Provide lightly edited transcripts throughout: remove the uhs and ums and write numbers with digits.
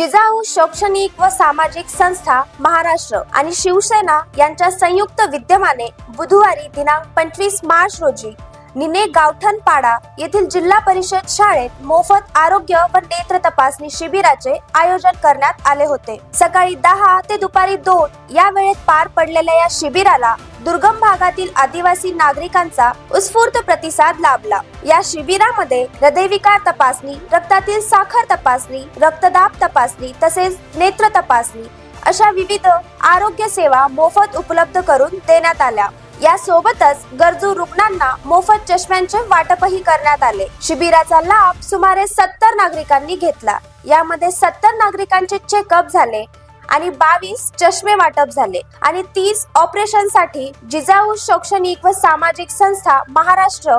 जिजाऊ शैक्षणिक व सामाजिक संस्था महाराष्ट्र आणि शिवसेना यांच्या संयुक्त विद्यमाने बुधवारी दिनांक 25 मार्च रोजी निने गावठणपाडा येथील जिल्हा परिषद शाळेत मोफत आरोग्य व नेत्र तपासणी शिबिराचे आयोजन करण्यात आले होते। सकाळी 10 ते दुपारी 2 या वेळेत पार पडलेल्या या शिबिराला दुर्गम भागातील आदिवासी नागरिकांचा उत्स्फूर्त प्रतिसाद लाभला। या शिबिरामध्ये हृदयविकार तपासणी, रक्तातील साखर तपासणी, रक्तदाब तपासणी तसेच नेत्र तपासणी अशा विविध आरोग्य सेवा मोफत उपलब्ध करून देण्यात आल्या। या सोबतच गरजू रुग्णांना मोफत चष्म्यांचे वाटपही करण्यात आले। शिबिराचा लाभ सुमारे 70 नागरिकांनी घेतला। यामध्ये 70 नागरिकांचे चेकअप झाले आणि 22 चष्मे वाटप झाले आणि 30 ऑपरेशनसाठी जिजाऊ शैक्षणिक व सामाजिक संस्था महाराष्ट्र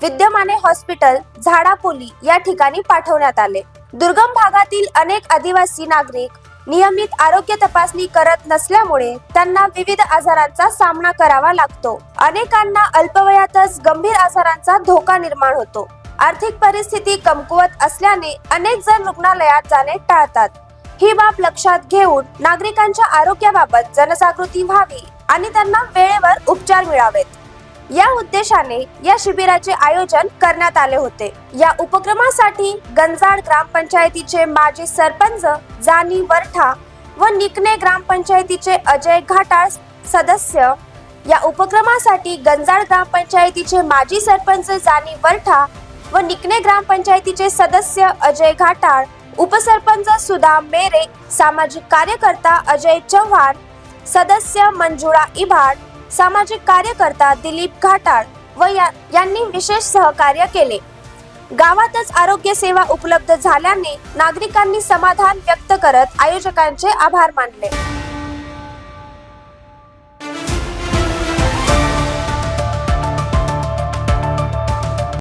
विद्यमाने हॉस्पिटल झाडापोली या ठिकाणी पाठवण्यात आले। दुर्गम भागातील अनेक आदिवासी नागरिक नियमित आरोग्य तपासणी करत नसल्यामुळे त्यांना विविध आजारांचा सामना करावा लागतो। अनेकांना अल्पवयातच गंभीर आजारांचा धोका निर्माण होतो। आर्थिक परिस्थिती कमकुवत असल्याने अनेक जण रुग्णालयात जाणे टाळतात। ही बाब लक्षात घेऊन नागरिकांच्या आरोग्याबाबत जनजागृती व्हावी आणि त्यांना वेळेवर उपचार मिळावेत या उद्देशाने या शिबिराचे आयोजन करण्यात आले होते। या उपक्रमासाठी गंजाड ग्रामपंचायतीचे माजी सरपंच जानी वरठा व निकने ग्रामपंचायतीचे अजय घाटाळ सदस्य, या उपक्रमासाठी गंजाड ग्रामपंचायतीचे माजी सरपंच जानी वरठा व निकने ग्रामपंचायतीचे सदस्य अजय घाटाळ, उपसरपंच सुधा मेरे, सामाजिक कार्यकर्ता अजय चव्हाण, सदस्य मंजुळा इभाड, सामाजिक कार्यकर्ता दिलीप घाटाळ व यांनी विशेष सहकार्य केले। गावातच आरोग्य सेवा उपलब्ध झाल्याने नागरिकांनी समाधान व्यक्त करत आयोजकांचे आभार मानले।